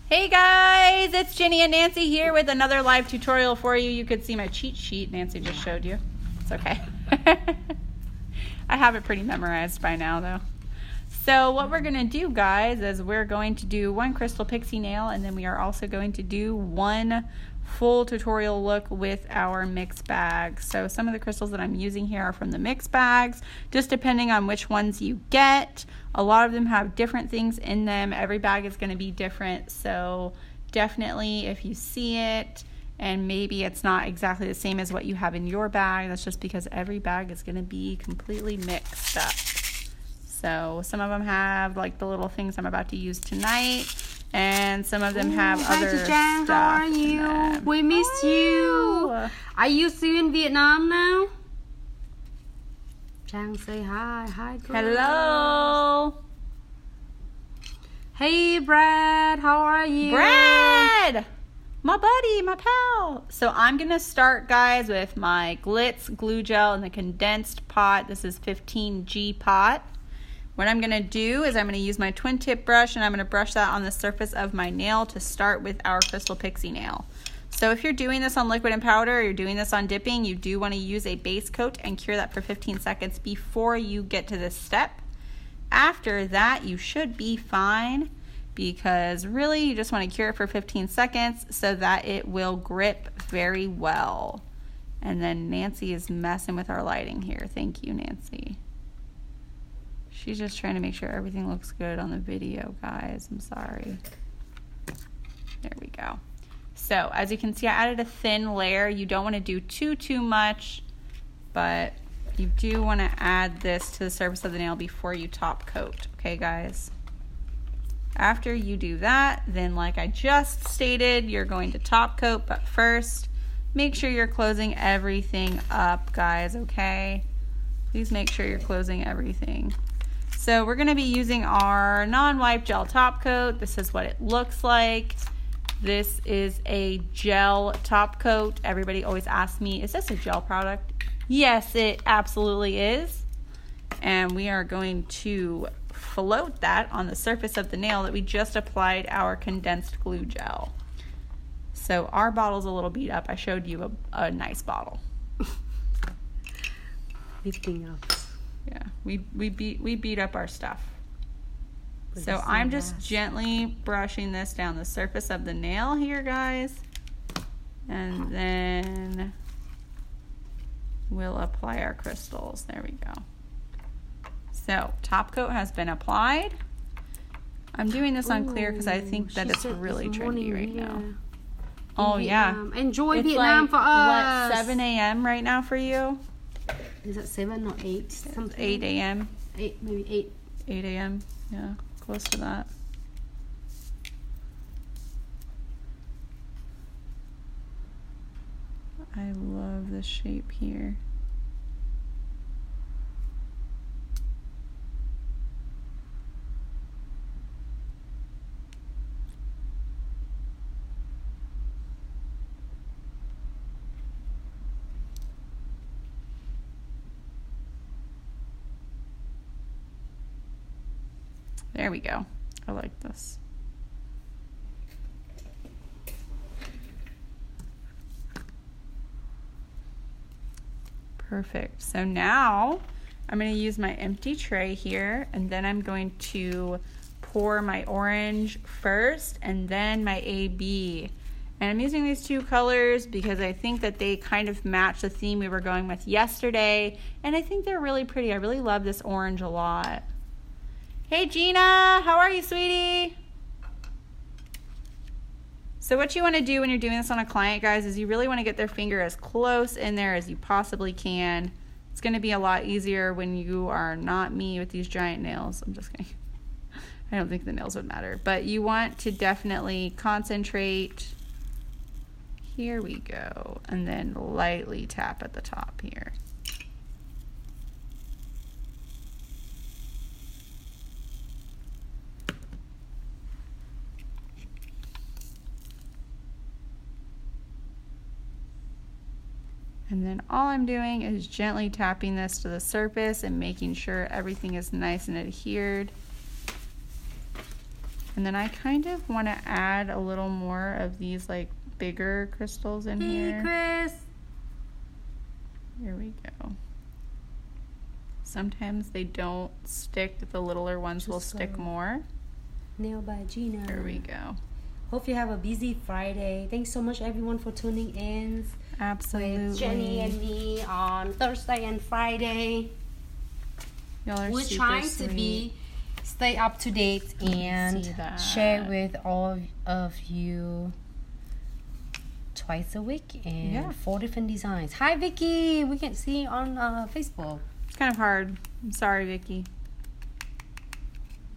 Hey guys, it's Ginny and Nancy here with another live tutorial for you. You could see my cheat sheet Nancy just showed you. It's okay. I have it pretty memorized by now though. So what we're going to do, guys, is we're going to do one crystal pixie nail, and then we are also going to do one full tutorial look with our mix bag. So some of the crystals that I'm using here are from the mix bags, just depending on which ones you get. A lot of them have different things in them. Every bag is going to be different, so definitely if you see it and maybe it's not exactly the same as what you have in your bag, that's just because every bag is going to be completely mixed up. So some of them have like the little things I'm about to use tonight, and some of them have other stuff. How are you? We missed you. Are you still in Vietnam now? Trang, say hi. Hi, girl. Hello. Hey, Brad. How are you? Brad, my buddy, my pal. So I'm going to start, guys, with my Glitz glue gel in the condensed pot. This is 15G pot. What I'm going to do is I'm going to use my twin tip brush, and I'm going to brush that on the surface of my nail to start with our crystal pixie nail. So if you're doing this on liquid and powder, or you're doing this on dipping, you do want to use a base coat and cure that for 15 seconds before you get to this step. After that, you should be fine, because really you just want to cure it for 15 seconds so that it will grip very well. And then Nancy is messing with our lighting here. Thank you, Nancy. She's just trying to make sure everything looks good on the video, guys. I'm sorry. There we go. So as you can see, I added a thin layer. You don't want to do too much, but you do want to add this to the surface of the nail before you top coat. Okay, guys? After you do that, then like I just stated, you're going to top coat, but first, make sure you're closing everything up, guys, okay? Please make sure you're closing everything. So we're going to be using our non-wipe gel top coat. This is what it looks like. This is a gel top coat. Everybody always asks me, is this a gel product? Yes, it absolutely is. And we are going to float that on the surface of the nail that we just applied our condensed glue gel. So our bottle's a little beat up. I showed you a nice bottle. Lifting up. Yeah, we beat up our stuff. So I'm just gently brushing this down the surface of the nail here, guys. And then we'll apply our crystals. There we go. So top coat has been applied. I'm doing this on clear because I think that it's really trendy right now. Oh yeah. Enjoy Vietnam for us. What, 7 a.m. right now for you? Is it 7 or 8? Something. 8 a.m. 8, maybe 8. 8 a.m. Yeah, close to that. I love the shape here. There we go. I like this. Perfect. So now I'm going to use my empty tray here, and then I'm going to pour my orange first and then my AB. And I'm using these two colors because I think that they kind of match the theme we were going with yesterday, and I think they're really pretty. I really love this orange a lot. Hey Gina, how are you, sweetie? So what you want to do when you're doing this on a client, guys, is you really want to get their finger as close in there as you possibly can. It's going to be a lot easier when you are not me with these giant nails. I'm just kidding. I don't think the nails would matter. But you want to definitely concentrate. Here we go. And then lightly tap at the top here. And then all I'm doing is gently tapping this to the surface and making sure everything is nice and adhered. And then I kind of want to add a little more of these like bigger crystals in here. Chris. Here we go. Sometimes they don't stick. The littler ones will stick more. Nail by Gina. Here we go. Hope you have a busy Friday. Thanks so much, everyone, for tuning in. Absolutely. With Jenny and me on Thursday and Friday. Y'all are We're super trying sweet. to stay up to date and share with all of you twice a week and 4 different designs. Hi, Vicky. We can see you on Facebook. It's kind of hard. I'm sorry, Vicky.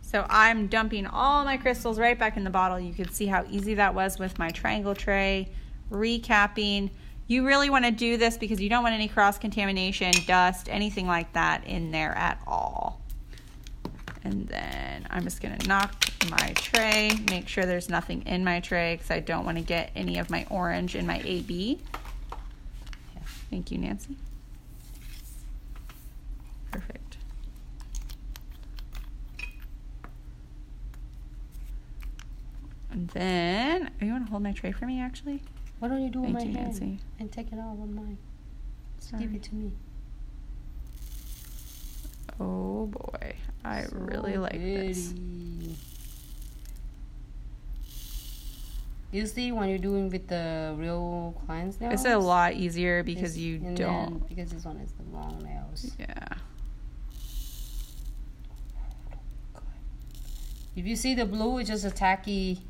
So I'm dumping all my crystals right back in the bottle. You can see how easy that was with my triangle tray. Recapping. You really want to do this because you don't want any cross-contamination, dust, anything like that in there at all. And then I'm just going to knock my tray, make sure there's nothing in my tray because I don't want to get any of my orange in my AB. Yeah. Thank you, Nancy. Perfect. And then, you want to hold my tray for me, actually? Why don't you do it with my hand Nancy. and take it out on mine? Sorry. Give it to me. Oh boy, I really like this. You see, when you're doing with the real clients nails, It's a lot easier because you don't. Because this one is the long nails. Yeah. If you see the blue, it's just a tacky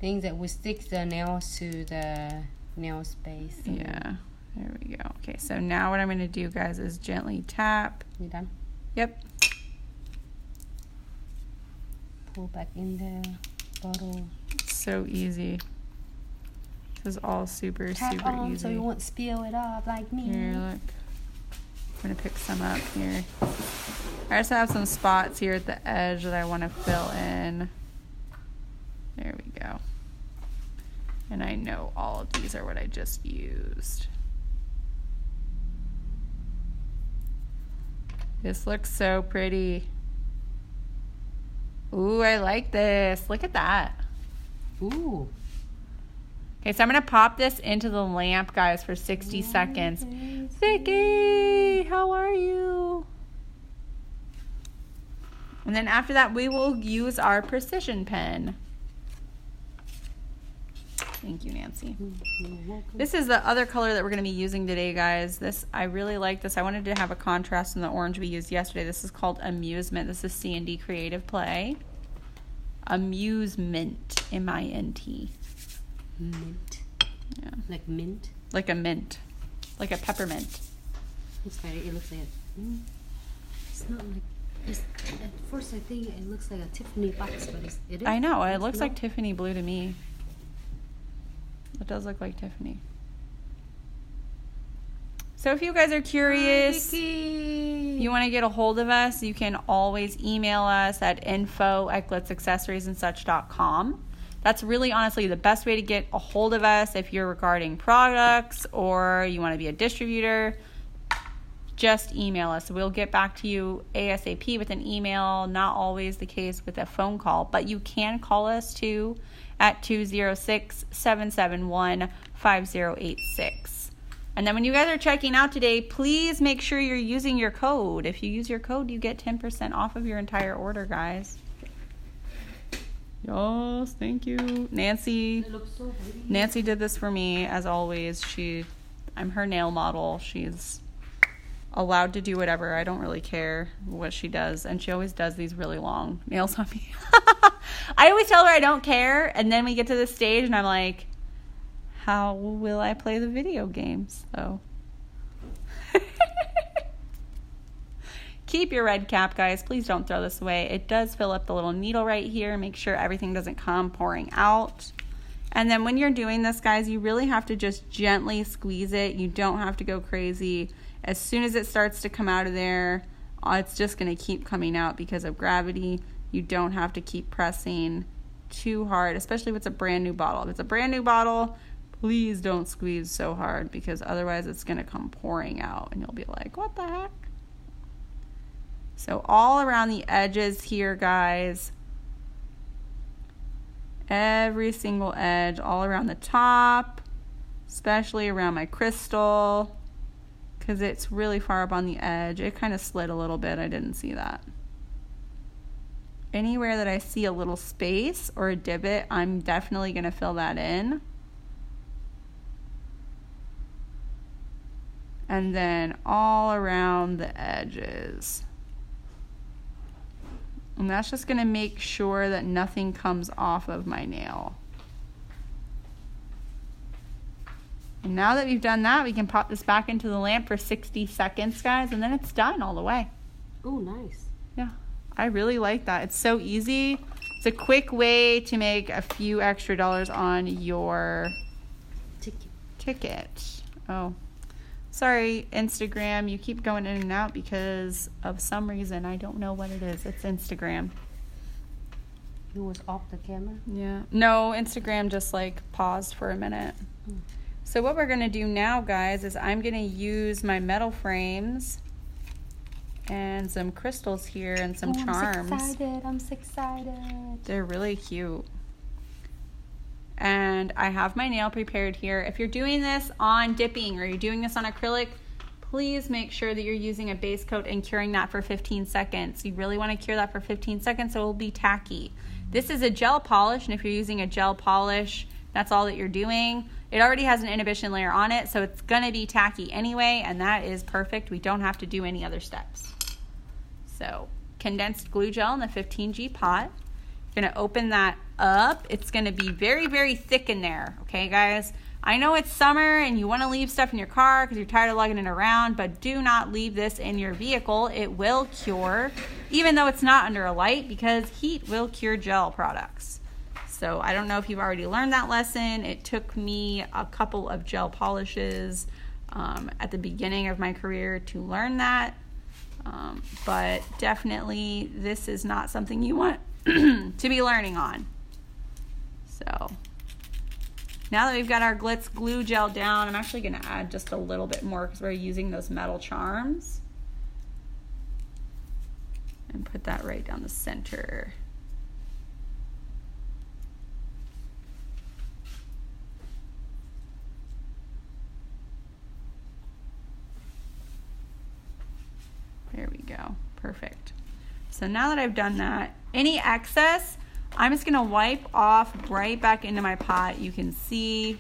thing that will stick the nails to the nail space. Yeah. There we go. Okay, so now what I'm going to do, guys, is gently tap. You done? Yep. Pull back in the bottle. It's so easy. This is all super easy. So you won't spill it up like me. Here, look. I'm going to pick some up here. I just have some spots here at the edge that I want to fill in. There we go. And I know all of these are what I just used. This looks so pretty. Ooh, I like this. Look at that. Ooh. Okay, so I'm going to pop this into the lamp, guys, for 60 seconds. Vicky, how are you? And then after that, we will use our precision pen. Thank you, Nancy. This is the other color that we're going to be using today, guys. This, I really like this. I wanted to have a contrast in the orange we used yesterday. This is called Amusement. This is C&D Creative Play. Amusement, M-I-N-T. Mint. Yeah. Like mint? Like a mint. Like a peppermint. It looks like it's not like, at first I think it looks like a Tiffany box, but it is. I know, it looks like Tiffany blue to me. It does look like Tiffany. So if you guys are curious, you want to get a hold of us, you can always email us at info@glitzaccessoriesandsuch.com. That's really honestly the best way to get a hold of us if you're regarding products or you want to be a distributor. Just email us. We'll get back to you ASAP with an email. Not always the case with a phone call, but you can call us too at 206-771-5086. And then when you guys are checking out today, please make sure you're using your code. If you use your code, you get 10% off of your entire order, guys. Yes, thank you. Nancy. It looks so pretty. Nancy did this for me, as always. I'm her nail model. She's allowed to do whatever. I don't really care what she does. And she always does these really long nails on me. I always tell her I don't care. And then we get to this stage and I'm like, how will I play the video games? So keep your red cap, guys. Please don't throw this away. It does fill up the little needle right here. Make sure everything doesn't come pouring out. And then when you're doing this, guys, you really have to just gently squeeze it. You don't have to go crazy. As soon as it starts to come out of there, it's just going to keep coming out because of gravity. You don't have to keep pressing too hard, especially if it's a brand new bottle. If it's a brand new bottle, please don't squeeze so hard because otherwise it's going to come pouring out and you'll be like, what the heck? So all around the edges here, guys, every single edge, all around the top, especially around my crystal, because it's really far up on the edge. It kind of slid a little bit. I didn't see that. Anywhere that I see a little space or a divot, I'm definitely going to fill that in. And then all around the edges. And that's just going to make sure that nothing comes off of my nail. And now that we've done that, we can pop this back into the lamp for 60 seconds, guys, and then it's done all the way. Oh, nice. Yeah, I really like that. It's so easy. It's a quick way to make a few extra dollars on your ticket. Oh, sorry, Instagram. You keep going in and out because of some reason. I don't know what it is. It's Instagram. You was off the camera? Yeah. No, Instagram just like paused for a minute. So what we're going to do now, guys, is I'm going to use my metal frames and some crystals here and some charms. I'm so excited. They're really cute. And I have my nail prepared here. If you're doing this on dipping or you're doing this on acrylic, please make sure that you're using a base coat and curing that for 15 seconds. You really want to cure that for 15 seconds so it will be tacky. This is a gel polish, and if you're using a gel polish, that's all that you're doing. It already has an inhibition layer on it, so it's going to be tacky anyway, and that is perfect. We don't have to do any other steps. So, condensed glue gel in the 15G pot. You're going to open that up. It's going to be very, very thick in there, okay, guys? I know it's summer and you want to leave stuff in your car because you're tired of lugging it around, but do not leave this in your vehicle. It will cure, even though it's not under a light, because heat will cure gel products. So I don't know if you've already learned that lesson. It took me a couple of gel polishes at the beginning of my career to learn that. But definitely this is not something you want to be learning on. So now that we've got our Glitz glue gel down, I'm actually going to add just a little bit more because we're using those metal charms. And put that right down the center. There we go. Perfect. So now that I've done that, any excess, I'm just going to wipe off right back into my pot. You can see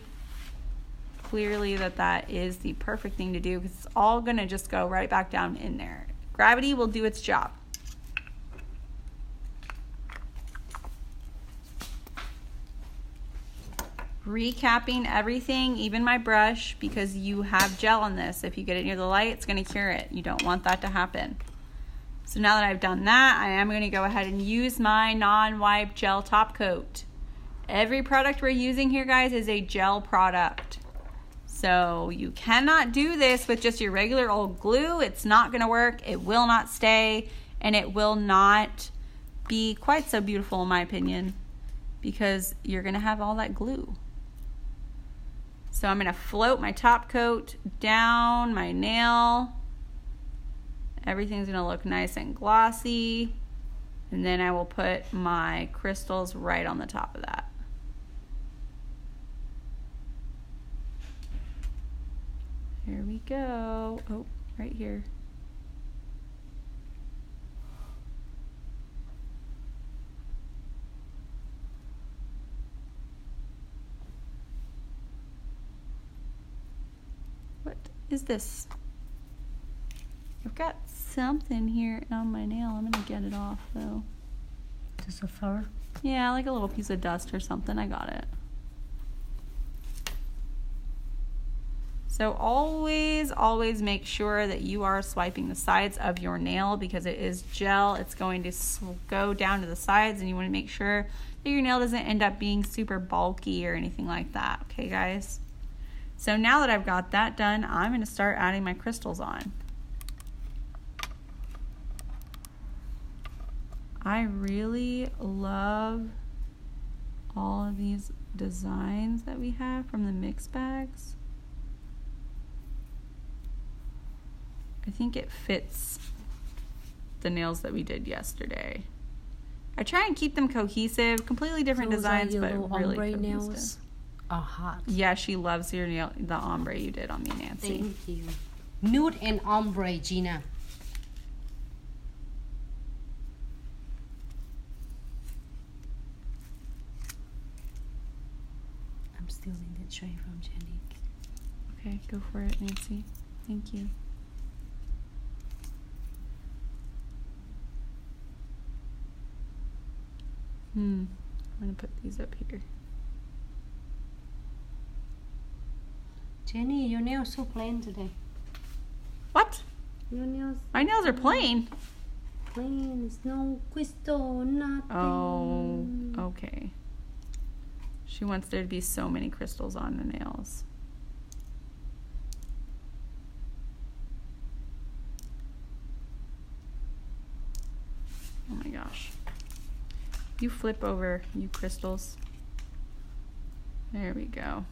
clearly that that is the perfect thing to do because it's all going to just go right back down in there. Gravity will do its job. Recapping everything, even my brush, because you have gel on this. If you get it near the light, it's going to cure it. You don't want that to happen. So now that I've done that, I am going to go ahead and use my non-wipe gel top coat. Every product we're using here, guys, is a gel product. So you cannot do this with just your regular old glue. It's not going to work. It will not stay, and it will not be quite so beautiful in my opinion because you're going to have all that glue. So I'm going to float my top coat down my nail. Everything's going to look nice and glossy. And then I will put my crystals right on the top of that. Here we go. Oh, right here. What is this? I've got something here on my nail. I'm going to get it off though. Just a fur? Yeah, like a little piece of dust or something. I got it. So always make sure that you are swiping the sides of your nail because it is gel. It's going to go down to the sides and you want to make sure that your nail doesn't end up being super bulky or anything like that. Okay, guys? So now that I've got that done, I'm going to start adding my crystals on. I really love all of these designs that we have from the mix bags. I think it fits the nails that we did yesterday. I try and keep them cohesive, completely different designs, but really cohesive. Nails are hot. Yeah, she loves your nail, the ombre you did on me, Nancy. Thank you. Nude and ombre, Gina. I'm stealing the tray from Jenny. Okay, go for it, Nancy. Thank you. I'm gonna put these up here. Jenny, your nails so plain today. What? Your nails. My nails are plain. Plain. There's no crystal, nothing. Oh, okay. She wants there to be so many crystals on the nails. Oh my gosh. You flip over, you crystals. There we go.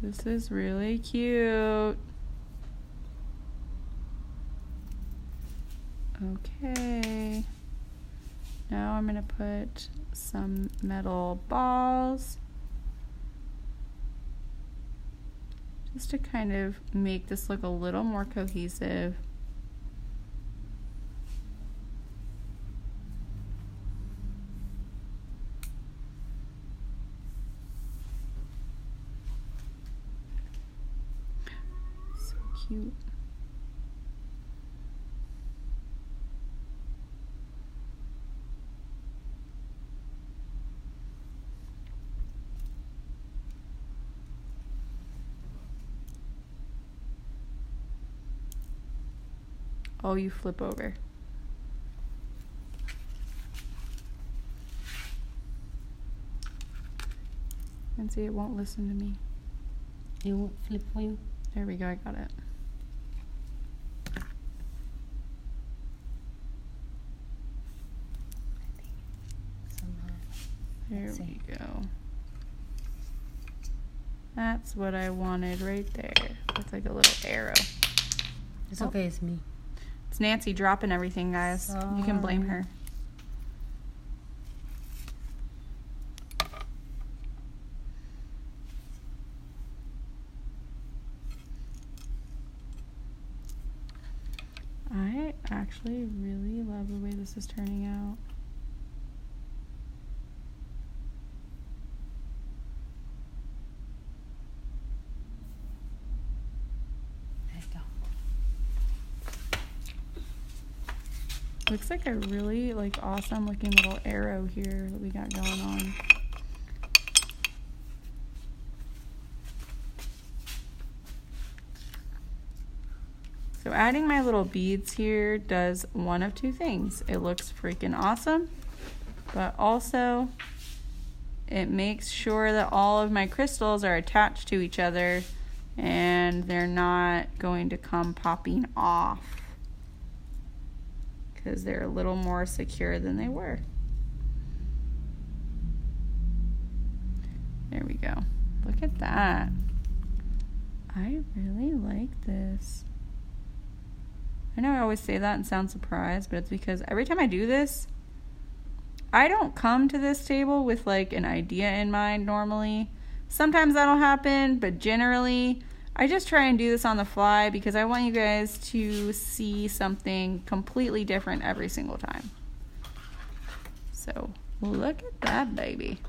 This is really cute. Okay. Now I'm going to put some metal balls just to kind of make this look a little more cohesive. Cute. Oh, you flip over. And see, it won't listen to me. It won't flip for you? There we go, I got it. There we go. That's what I wanted right there. Looks like a little arrow. It's okay, it's me. It's Nancy dropping everything, guys. Sorry. You can blame her. I actually really love the way this is turning out. Looks like a really awesome looking little arrow here that we got going on. So adding my little beads here does one of two things. It looks freaking awesome, but also it makes sure that all of my crystals are attached to each other and they're not going to come popping off, because they're a little more secure than they were. There we go. Look at that. I really like this. I know I always say that and sound surprised, but it's because every time I do this, I don't come to this table with an idea in mind normally. Sometimes that'll happen, but generally I just try and do this on the fly because I want you guys to see something completely different every single time. So look at that, baby.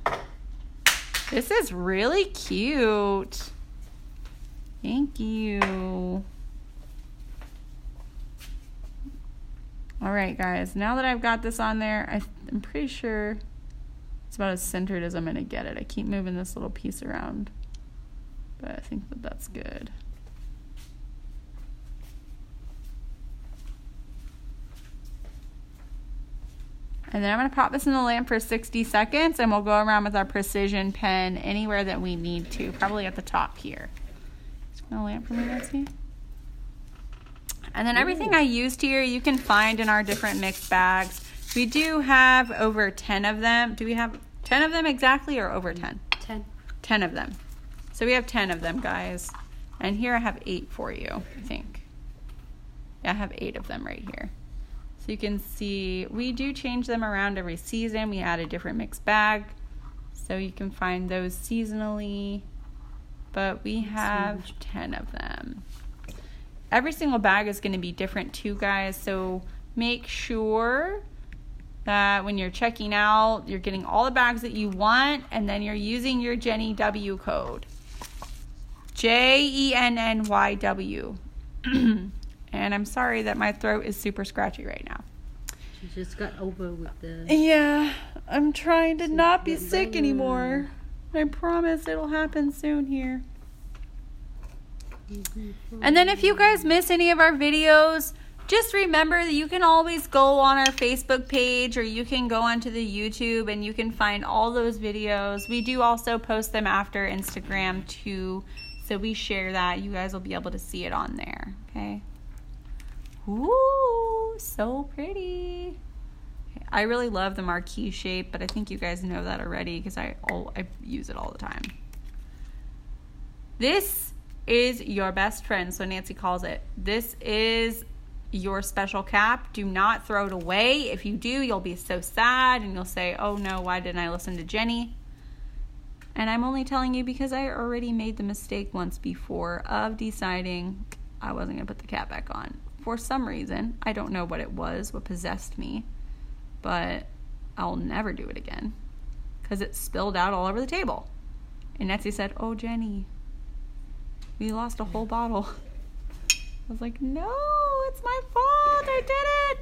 This is really cute. Thank you. All right, guys. Now that I've got this on there, I'm pretty sure it's about as centered as I'm going to get it. I keep moving this little piece around, but I think that that's good. And then I'm going to pop this in the lamp for 60 seconds, and we'll go around with our precision pen anywhere that we need to, probably at the top here. Spin the lamp for me, Nancy. And then everything I used here, you can find in our different mixed bags. We do have over 10 of them. Do we have 10 of them exactly, or over 10? 10. 10 of them. So we have 10 of them, guys. And here I have 8 for you, I think. Yeah, I have 8 of them right here. So you can see we do change them around every season. We add a different mixed bag, so you can find those seasonally. But we have 10 of them. Every single bag is going to be different too, guys. So make sure that when you're checking out, you're getting all the bags that you want, and then you're using your Jenny W code. JENNYW. And I'm sorry that my throat is super scratchy right now. She just got over with the... Yeah, I'm trying to not be sick anymore. I promise it'll happen soon here. And then if you guys miss any of our videos, just remember that you can always go on our Facebook page, or you can go onto the YouTube and you can find all those videos. We do also post them after Instagram too, so we share that. You guys will be able to see it on there, okay? Ooh, so pretty. Okay, I really love the marquee shape, but I think you guys know that already because I use it all the time. This is your best friend, so Nancy calls it. This is your special cap. Do not throw it away. If you do, you'll be so sad and you'll say, oh no, why didn't I listen to Jenny? And I'm only telling you because I already made the mistake once before of deciding I wasn't going to put the cap back on. For some reason, I don't know what it was, what possessed me, but I'll never do it again because it spilled out all over the table. And Nancy said, oh, Jenny, we lost a whole bottle. I was like, no, it's my fault. I did it.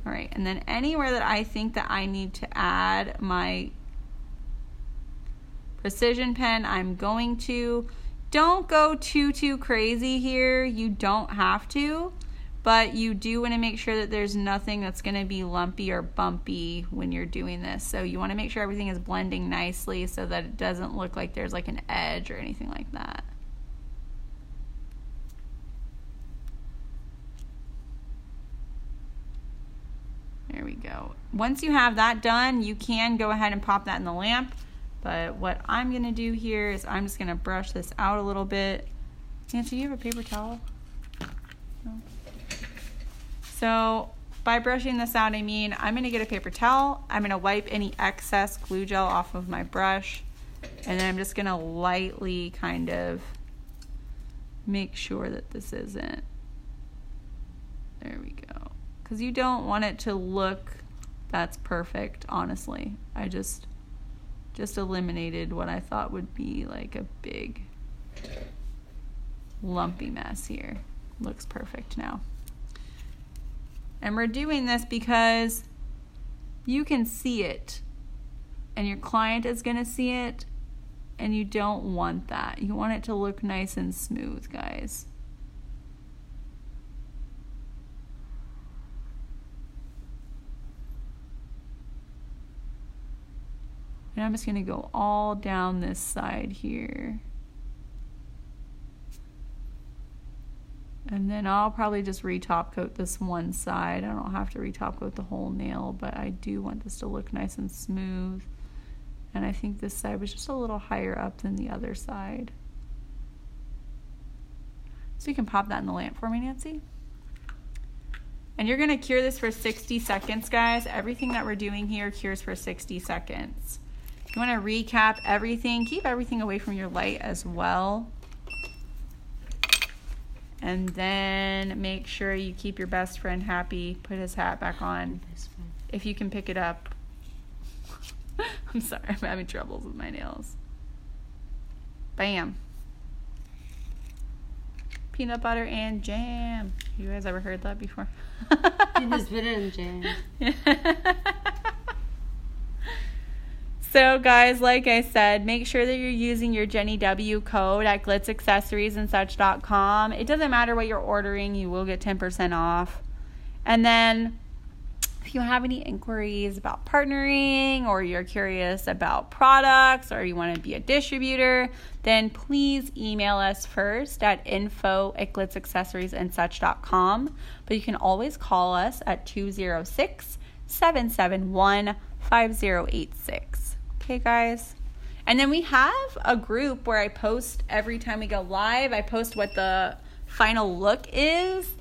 All right, and then anywhere that I think that I need to add my precision pen, I'm going to. Don't go too crazy here. You don't have to, but you do want to make sure that there's nothing that's going to be lumpy or bumpy when you're doing this. So you want to make sure everything is blending nicely so that it doesn't look like there's like an edge or anything like that. There we go. Once you have that done, you can go ahead and pop that in the lamp. But what I'm going to do here is I'm just going to brush this out a little bit. Nancy, do you have a paper towel? No. So by brushing this out, I mean I'm going to get a paper towel. I'm going to wipe any excess glue gel off of my brush. And then I'm just going to lightly kind of make sure that this isn't. There we go. Because you don't want it to look that's perfect, honestly. I just eliminated what I thought would be like a big lumpy mess here. Looks perfect now. And we're doing this because you can see it and your client is going to see it, and you don't want that. You want it to look nice and smooth, guys. And I'm just going to go all down this side here. And then I'll probably just re-top coat this one side. I don't have to re-top coat the whole nail, but I do want this to look nice and smooth. And I think this side was just a little higher up than the other side. So you can pop that in the lamp for me, Nancy. And you're going to cure this for 60 seconds, guys. Everything that we're doing here cures for 60 seconds. You want to recap everything. Keep everything away from your light as well. And then make sure you keep your best friend happy. Put his hat back on. If you can pick it up. I'm sorry, I'm having troubles with my nails. Bam. Peanut butter and jam. You guys ever heard that before? You just put it in James. So guys, like I said, make sure that you're using your Jenny W code at glitzaccessoriesandsuch.com. It doesn't matter what you're ordering, you will get 10% off. And then if you have any inquiries about partnering, or you're curious about products, or you want to be a distributor, then please email us first at info@glitzaccessoriesandsuch.com. But you can always call us at 206-771-5086. Okay, guys? And then we have a group where I post every time we go live. I post what the final look is,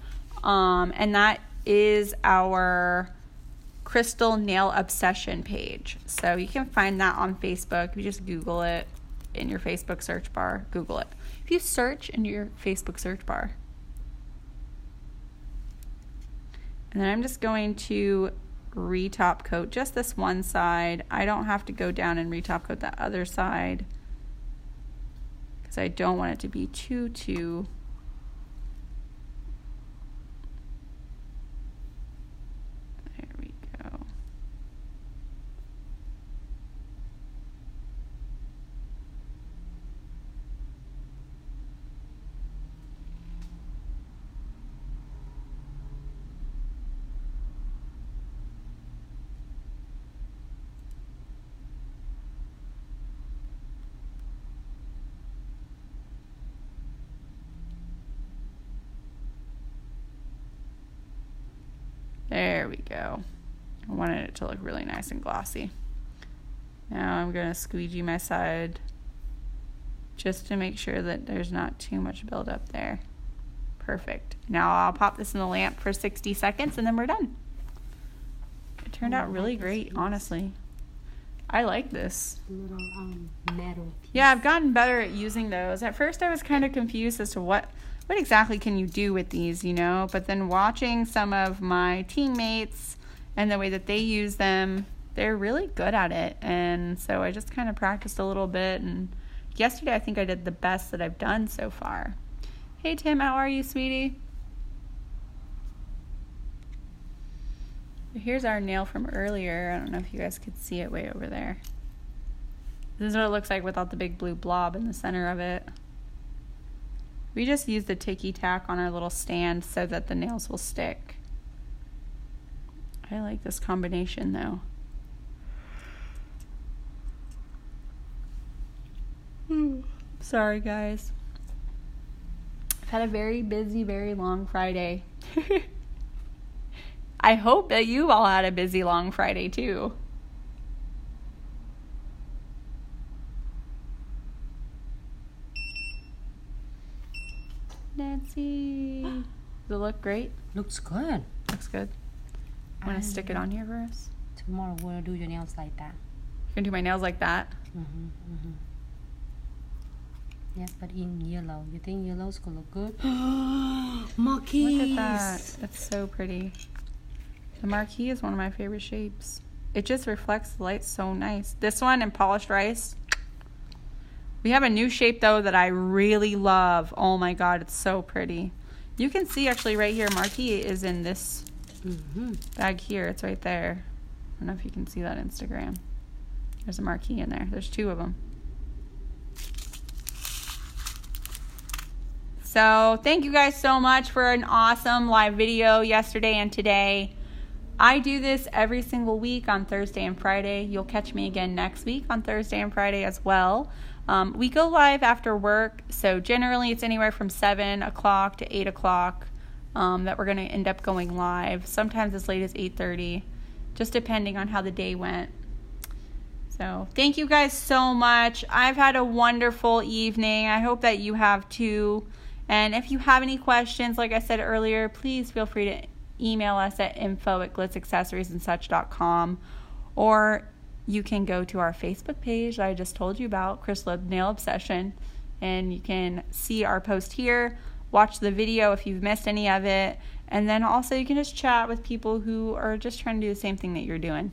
and that is our Crystal Nail Obsession page. So you can find that on Facebook. You just Google it in your Facebook search bar. Google it. If you search in your Facebook search bar. And then I'm just going to retop coat just this one side. I don't have to go down and retop coat that other side because I don't want it to be too there we go. There we go. I wanted it to look really nice and glossy. Now I'm going to squeegee my side just to make sure that there's not too much buildup there. Perfect. Now I'll pop this in the lamp for 60 seconds and then we're done. It turned out really great, honestly. I like this. Little metal piece. Yeah, I've gotten better at using those. At first I was kind of confused as to what exactly can you do with these, you know? But then watching some of my teammates and the way that they use them, they're really good at it. And so I just kind of practiced a little bit. And yesterday I think I did the best that I've done so far. Hey, Tim, how are you, sweetie? Here's our nail from earlier. I don't know if you guys could see it way over there. This is what it looks like without the big blue blob in the center of it. We just use the ticky tack on our little stand so that the nails will stick. I like this combination though. Sorry guys. I've had a very busy, very long Friday. I hope that you all had a busy, long Friday too. Nancy. Does it look great? Looks good. Looks good. Want to stick it on here for us? Tomorrow we'll do your nails like that. You're going to do my nails like that? Yes, but in yellow. You think yellow's gonna look good? Marquise! Look at that. That's so pretty. The marquee is one of my favorite shapes. It just reflects the light so nice. This one and polished rice. We have a new shape though that I really love. Oh my god, it's so pretty. You can see actually right here, marquee is in this bag here. It's right there. I don't know if you can see that Instagram. There's a marquee in there. There's two of them. So thank you guys so much for an awesome live video yesterday and today. I do this every single week on Thursday and Friday. You'll catch me again next week on Thursday and Friday as well. We go live after work, so generally it's anywhere from 7 o'clock to 8 o'clock that we're going to end up going live. Sometimes as late as 8:30, just depending on how the day went. So thank you guys so much. I've had a wonderful evening. I hope that you have too. And if you have any questions, like I said earlier, please feel free to email us at info@glitzaccessoriesandsuch.com, or you can go to our Facebook page that I just told you about, Crystal Nail Obsession, and you can see our post here, watch the video if you've missed any of it, and then also you can just chat with people who are just trying to do the same thing that you're doing.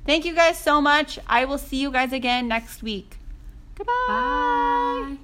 Thank you guys so much. I will see you guys again next week. Goodbye. Bye.